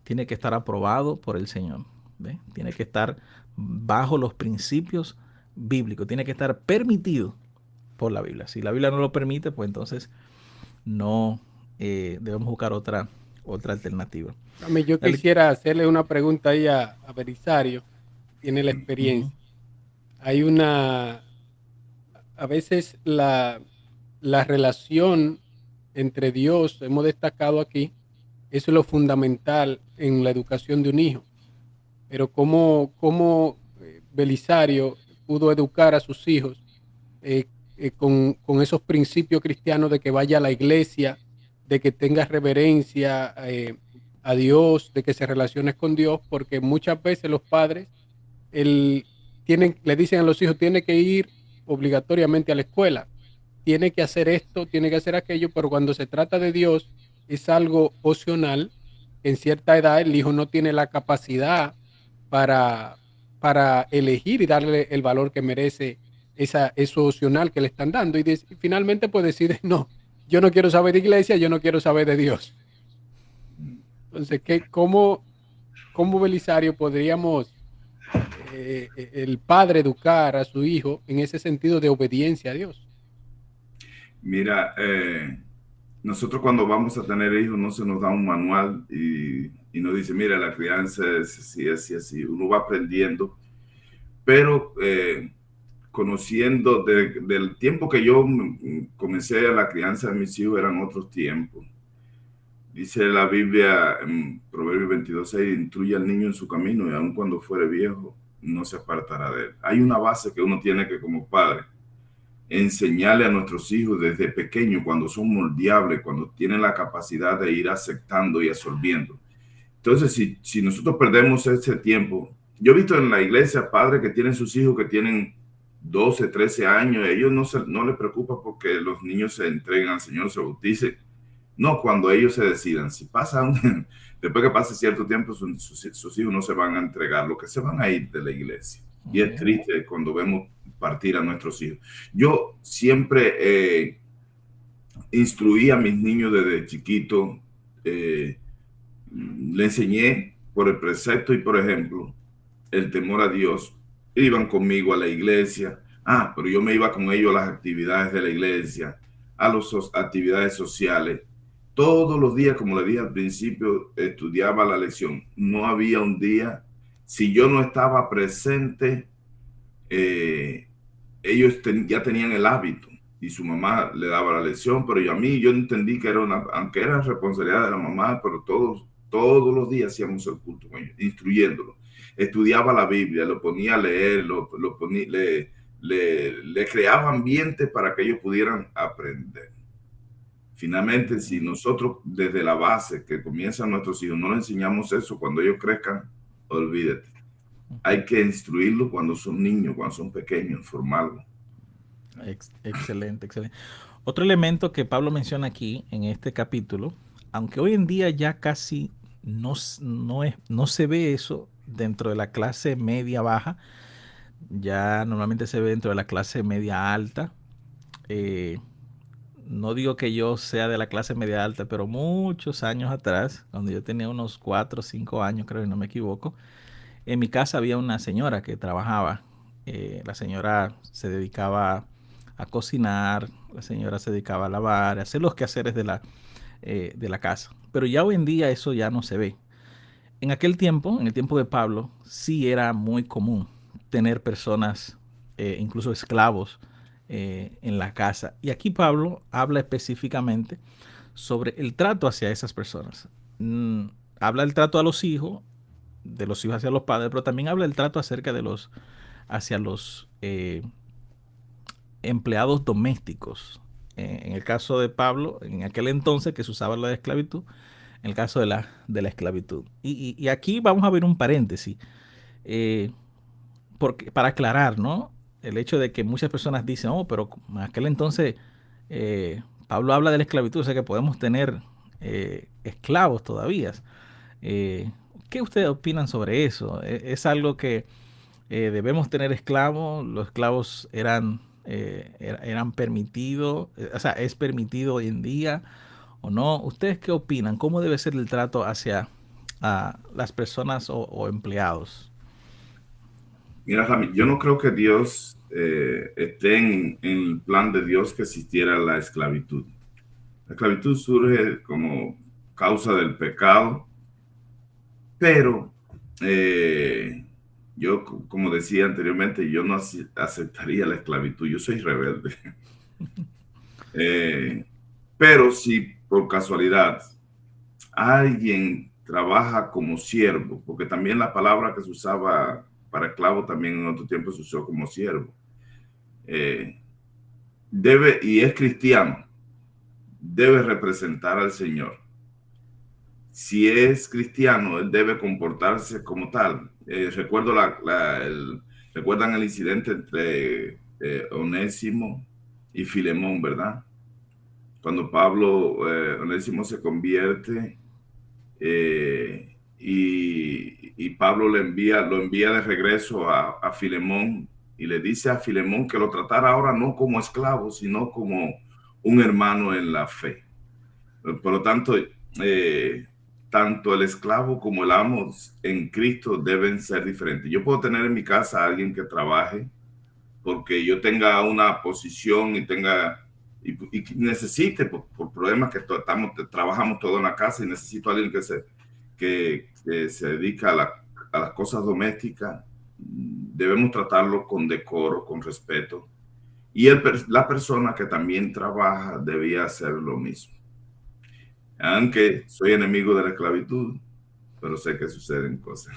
tiene que estar aprobado por el Señor. ¿Ve? Tiene que estar bajo los principios bíblicos, tiene que estar permitido por la Biblia. Si la Biblia no lo permite, pues entonces no debemos buscar otra alternativa. Yo quisiera hacerle una pregunta ahí a Belisario, tiene la experiencia. Hay a veces la relación entre Dios, hemos destacado aquí, eso es lo fundamental en la educación de un hijo. Pero cómo Belisario pudo educar a sus hijos con esos principios cristianos de que vaya a la iglesia, de que tenga reverencia a Dios, de que se relacione con Dios, porque muchas veces los padres le dicen a los hijos, tiene que ir obligatoriamente a la escuela, tiene que hacer esto, tiene que hacer aquello, pero cuando se trata de Dios es algo opcional. En cierta edad el hijo no tiene la capacidad para elegir y darle el valor que merece eso opcional que le están dando. Y finalmente pues decide, no, yo no quiero saber de iglesia, yo no quiero saber de Dios. Entonces, ¿cómo Belisario podríamos, el padre, educar a su hijo en ese sentido de obediencia a Dios? Mira, nosotros cuando vamos a tener hijos no se nos da un manual y nos dice, mira, la crianza es así, así, así. Uno va aprendiendo, pero conociendo del tiempo que yo comencé a la crianza de mis hijos eran otros tiempos. Dice la Biblia en Proverbios 22:6, instruye al niño en su camino y aun cuando fuere viejo no se apartará de él. Hay una base que uno tiene que como padre enseñarle a nuestros hijos desde pequeños, cuando son moldeables, cuando tienen la capacidad de ir aceptando y absorbiendo. Entonces, si nosotros perdemos ese tiempo, yo he visto en la iglesia padres que tienen sus hijos que tienen 12, 13 años, ellos no les preocupa porque los niños se entregan al Señor, se bauticen. No, cuando ellos se decidan, si después que pase cierto tiempo, sus hijos no se van a entregar, lo que se van a ir de la iglesia. Y es triste cuando vemos partir a nuestros hijos. Yo siempre instruí a mis niños desde chiquito, le enseñé por el precepto y por ejemplo el temor a Dios. Iban conmigo a la iglesia, pero yo me iba con ellos a las actividades de la iglesia, a las actividades sociales. Todos los días, como le dije al principio, estudiaba la lección. No había un día, si yo no estaba presente, ellos ya tenían el hábito y su mamá le daba la lección, pero yo entendí que aunque era responsabilidad de la mamá, pero todos los días hacíamos el culto con ellos, instruyéndolo. Estudiaba la Biblia, lo ponía a leer, le creaba ambiente para que ellos pudieran aprender. Finalmente, si nosotros desde la base que comienzan nuestros hijos no les enseñamos eso, cuando ellos crezcan, olvídate. Hay que instruirlos cuando son niños, cuando son pequeños, formarlos. Excelente, excelente. Otro elemento que Pablo menciona aquí en este capítulo, aunque hoy en día ya casi no se ve eso dentro de la clase media baja, ya normalmente se ve dentro de la clase media alta. No digo que yo sea de la clase media alta, pero muchos años atrás, cuando yo tenía unos 4 o 5 años, creo que no me equivoco, en mi casa había una señora que trabajaba. La señora se dedicaba a cocinar, la señora se dedicaba a lavar, a hacer los quehaceres de la casa. Pero ya hoy en día eso ya no se ve. En aquel tiempo, en el tiempo de Pablo, sí era muy común tener personas, incluso esclavos, en la casa. Y aquí Pablo habla específicamente sobre el trato hacia esas personas. Habla del trato a los hijos, de los hijos hacia los padres, pero también habla del trato hacia los empleados domésticos. En el caso de Pablo, en aquel entonces que se usaba la de esclavitud, en el caso de la esclavitud. Y aquí vamos a ver un paréntesis, para aclarar, ¿no? El hecho de que muchas personas dicen, pero en aquel entonces Pablo habla de la esclavitud, o sea que podemos tener esclavos todavía. ¿Qué ustedes opinan sobre eso? ¿Es algo que debemos tener esclavos? ¿Los esclavos eran permitidos? O sea, ¿es permitido hoy en día o no? ¿Ustedes qué opinan? ¿Cómo debe ser el trato hacia las personas o empleados? Mira, Rami, yo no creo que Dios esté en el plan de Dios que existiera la esclavitud. La esclavitud surge como causa del pecado, pero yo, como decía anteriormente, yo no aceptaría la esclavitud. Yo soy rebelde. Pero si por casualidad alguien trabaja como siervo, porque también la palabra que se usaba para esclavo también en otro tiempo se usó como siervo, y es cristiano, debe representar al Señor. Si es cristiano, él debe comportarse como tal. Recuerdan el incidente entre Onésimo y Filemón, ¿verdad? Cuando Onésimo se convierte y Pablo lo envía de regreso a Filemón y le dice a Filemón que lo tratara ahora no como esclavo, sino como un hermano en la fe. Por lo tanto, tanto el esclavo como el amo en Cristo deben ser diferentes. Yo puedo tener en mi casa a alguien que trabaje porque yo tenga una posición y necesite por problemas que trabajamos todo en la casa y necesito a alguien que se dedica a las cosas domésticas. Debemos tratarlo con decoro, con respeto. Y la persona que también trabaja debía hacer lo mismo. Aunque soy enemigo de la esclavitud, pero sé que suceden cosas.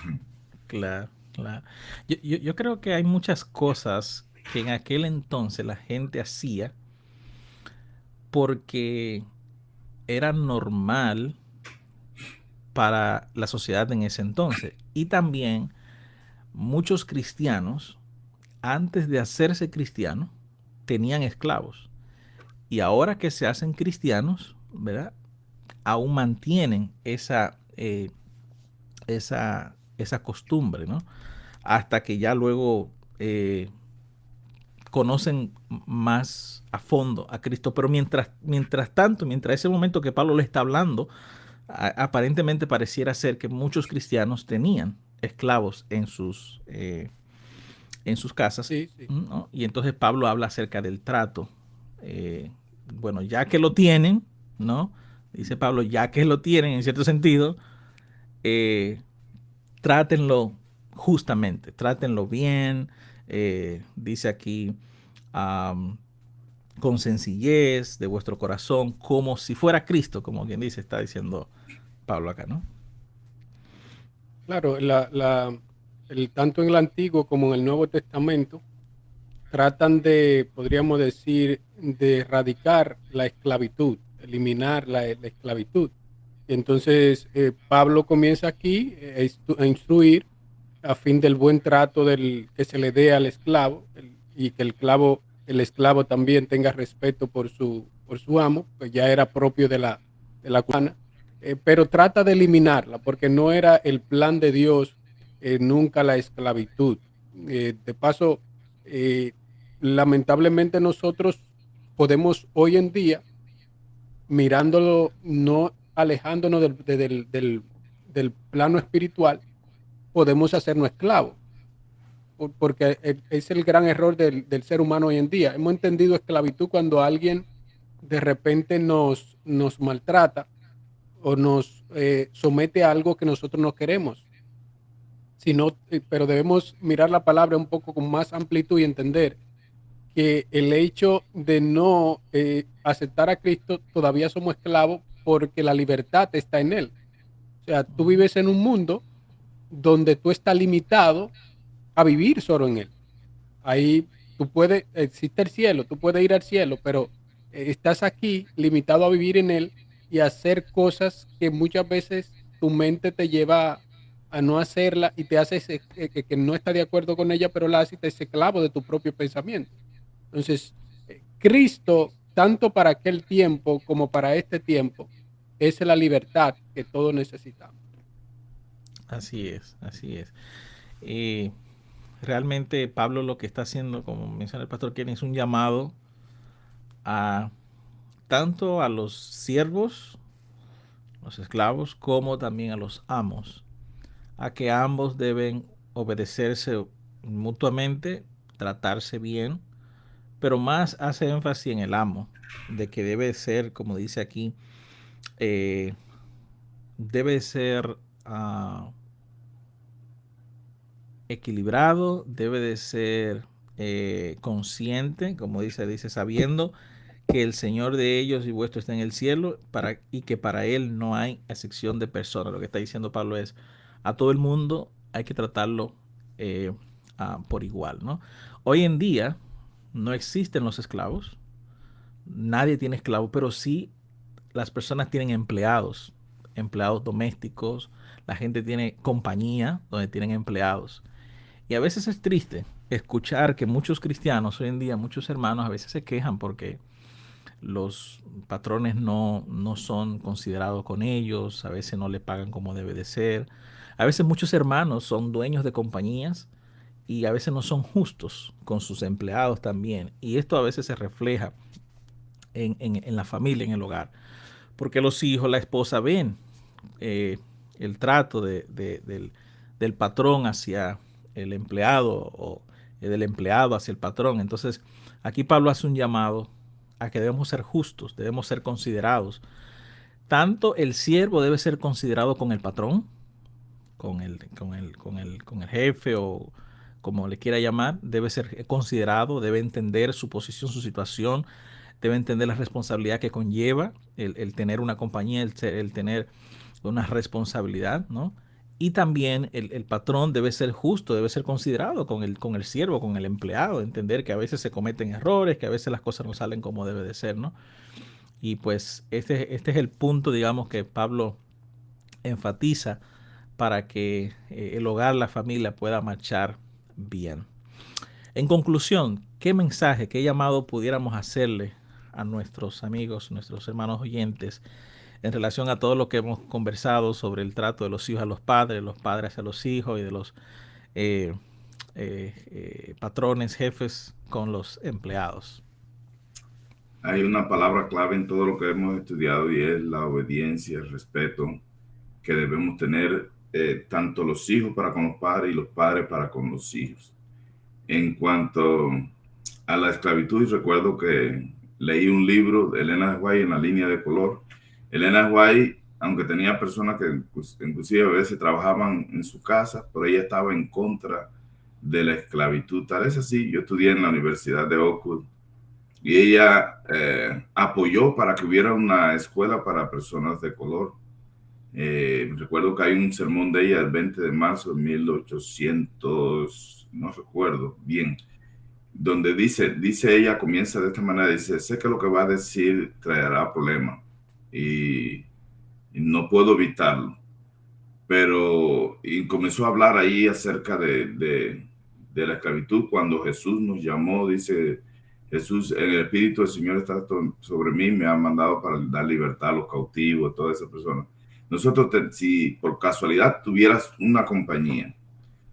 Claro, claro. Yo creo que hay muchas cosas que en aquel entonces la gente hacía porque era normal para la sociedad en ese entonces. Y también muchos cristianos antes de hacerse cristianos tenían esclavos. Y ahora que se hacen cristianos, ¿verdad? Aún mantienen esa costumbre, ¿no? Hasta que ya luego conocen más a fondo a Cristo. Pero mientras tanto, mientras ese momento que Pablo le está hablando, aparentemente pareciera ser que muchos cristianos tenían esclavos en sus casas, Sí, sí. ¿no? Y entonces Pablo habla acerca del trato. Bueno, ya que lo tienen, ¿no? Dice Pablo, ya que lo tienen en cierto sentido, trátenlo justamente, trátenlo bien. Dice aquí, con sencillez de vuestro corazón, como si fuera Cristo, como quien dice, está diciendo Pablo acá, ¿no? Claro, tanto en el Antiguo como en el Nuevo Testamento tratan de, podríamos decir, de erradicar la esclavitud, eliminar la esclavitud. Entonces, Pablo comienza aquí a instruir a fin del buen trato que se le dé al esclavo y que el esclavo también tenga respeto por su amo, pues ya era propio de la cubana, pero trata de eliminarla porque no era el plan de Dios nunca la esclavitud. De paso, eh, lamentablemente nosotros podemos hoy en día, mirándolo, no alejándonos del plano espiritual, podemos hacernos esclavos porque es el gran error del ser humano hoy en día. Hemos entendido esclavitud cuando alguien de repente nos maltrata o nos somete a algo que nosotros no queremos. Pero debemos mirar la palabra un poco con más amplitud y entender que el hecho de no aceptar a Cristo, todavía somos esclavos porque la libertad está en Él. O sea, tú vives en un mundo donde tú estás limitado a vivir solo en Él. Ahí existe el cielo, tú puedes ir al cielo, pero estás aquí limitado a vivir en él y a hacer cosas que muchas veces tu mente te lleva a no hacerla y te hace que no está de acuerdo con ella, pero la hace y te hace esclavo de tu propio pensamiento. Entonces, Cristo, tanto para aquel tiempo como para este tiempo, es la libertad que todos necesitamos. Así es, así es. Eh, Realmente Pablo lo que está haciendo, como menciona el pastor Kenny, es un llamado a tanto a los siervos, los esclavos, como también a los amos, a que ambos deben obedecerse mutuamente, tratarse bien, pero más hace énfasis en el amo, de que debe ser, como dice aquí, eh, debe ser equilibrado, debe de ser consciente, como dice, sabiendo que el Señor de ellos y vuestro está en el cielo y que para Él no hay excepción de personas. Lo que está diciendo Pablo es, a todo el mundo hay que tratarlo eh, por igual, ¿no? Hoy en día no existen los esclavos, nadie tiene esclavos, pero sí las personas tienen empleados, empleados domésticos, la gente tiene compañía donde tienen empleados. Y a veces es triste escuchar que muchos cristianos hoy en día, muchos hermanos a veces se quejan porque los patrones no son considerados con ellos, a veces no le pagan como debe de ser. A veces muchos hermanos son dueños de compañías y a veces no son justos con sus empleados también. Y esto a veces se refleja en la familia, en el hogar. Porque los hijos, la esposa ven el trato del patrón hacia el empleado o del empleado hacia el patrón. Entonces, aquí Pablo hace un llamado a que debemos ser justos, debemos ser considerados. Tanto el siervo debe ser considerado con el patrón, con el jefe o como le quiera llamar, debe ser considerado, debe entender su posición, su situación, debe entender la responsabilidad que conlleva el tener una compañía, el tener una responsabilidad, ¿no? Y también el patrón debe ser justo, debe ser considerado con el siervo, con el empleado, entender que a veces se cometen errores, que a veces las cosas no salen como debe de ser, ¿no? Y pues este es el punto, digamos, que Pablo enfatiza para que el hogar, la familia pueda marchar bien. En conclusión, ¿qué mensaje, qué llamado pudiéramos hacerle a nuestros amigos, nuestros hermanos oyentes, en relación a todo lo que hemos conversado sobre el trato de los hijos a los padres hacia los hijos y de los patrones, jefes con los empleados? Hay una palabra clave en todo lo que hemos estudiado y es la obediencia, el respeto que debemos tener tanto los hijos para con los padres y los padres para con los hijos. En cuanto a la esclavitud, recuerdo que leí un libro de Elena de White, En la línea de color. Elena de White, aunque tenía personas que pues, inclusive a veces trabajaban en su casa, pero ella estaba en contra de la esclavitud. Tal es así, yo estudié en la Universidad de Oakwood y ella apoyó para que hubiera una escuela para personas de color. Recuerdo que hay un sermón de ella el 20 de marzo de 1800, no recuerdo bien, donde dice ella, comienza de esta manera, dice, sé que lo que va a decir traerá problemas y no puedo evitarlo, pero y comenzó a hablar ahí acerca de la esclavitud. Cuando Jesús nos llamó, dice Jesús, el Espíritu del Señor está sobre mí, me ha mandado para dar libertad a los cautivos, a todas esas personas. Nosotros, si por casualidad tuvieras una compañía,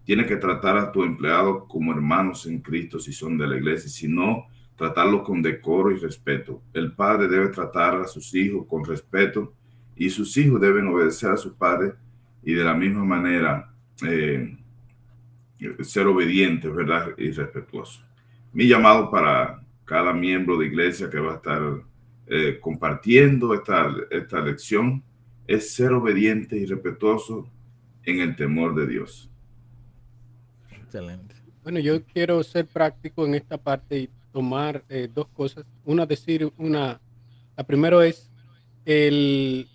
tienes que tratar a tu empleado como hermanos en Cristo si son de la iglesia, si no, tratarlos con decoro y respeto. El padre debe tratar a sus hijos con respeto y sus hijos deben obedecer a sus padres y de la misma manera ser obedientes, ¿verdad? Y respetuosos. Mi llamado para cada miembro de iglesia que va a estar compartiendo esta lección es ser obediente y respetuoso en el temor de Dios. Excelente. Bueno, yo quiero ser práctico en esta parte y tomar dos cosas. La primero es el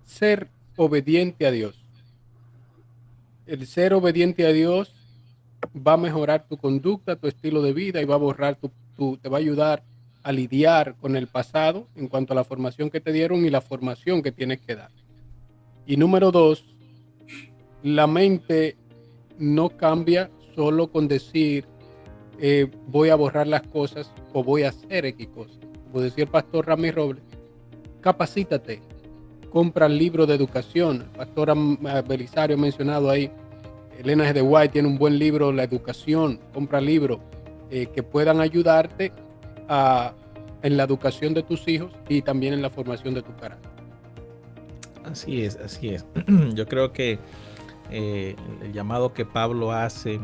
ser obediente a Dios. El ser obediente a Dios va a mejorar tu conducta, tu estilo de vida y va a borrar te va a ayudar a lidiar con el pasado en cuanto a la formación que te dieron y la formación que tienes que dar. Y número dos, la mente no cambia solo con decir voy a borrar las cosas o voy a hacer X cosas. Como decía el pastor Rami Robles, capacítate, compra libros de educación. El pastor Belisario ha mencionado ahí, Elena G. de White tiene un buen libro, La Educación. Compra libros que puedan ayudarte en la educación de tus hijos y también en la formación de tu carácter. Así es, así es. Yo creo que el llamado que Pablo hace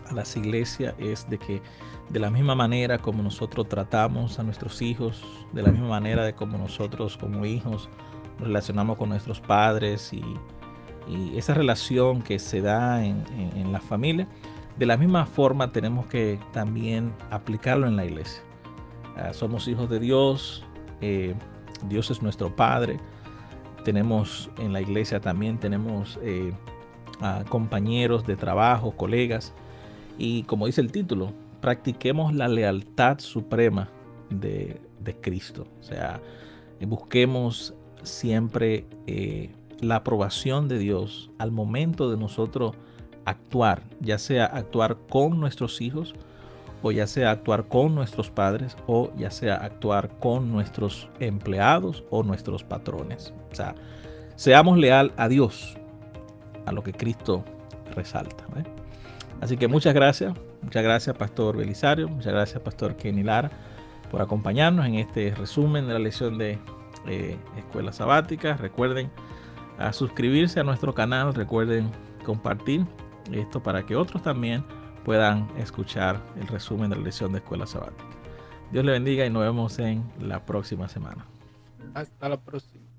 a las iglesias es de que de la misma manera como nosotros tratamos a nuestros hijos, de la misma manera de como nosotros como hijos nos relacionamos con nuestros padres y esa relación que se da en la familia, de la misma forma tenemos que también aplicarlo en la iglesia. Somos hijos de Dios, Dios es nuestro Padre. Tenemos en la iglesia también tenemos compañeros de trabajo, colegas, y como dice el título, practiquemos la lealtad suprema de Cristo. O sea, busquemos siempre la aprobación de Dios al momento de nosotros actuar, ya sea actuar con nuestros hijos, o ya sea actuar con nuestros padres, o ya sea actuar con nuestros empleados o nuestros patrones. O sea, seamos leal a Dios, a lo que Cristo resalta, ¿eh? Así que muchas gracias Pastor Belisario, muchas gracias Pastor Kenny Lara por acompañarnos en este resumen de la lección de Escuela Sabática. Recuerden suscribirse a nuestro canal, recuerden compartir esto para que otros también puedan escuchar el resumen de la lección de Escuela Sabática. Dios le bendiga y nos vemos en la próxima semana. Hasta la próxima.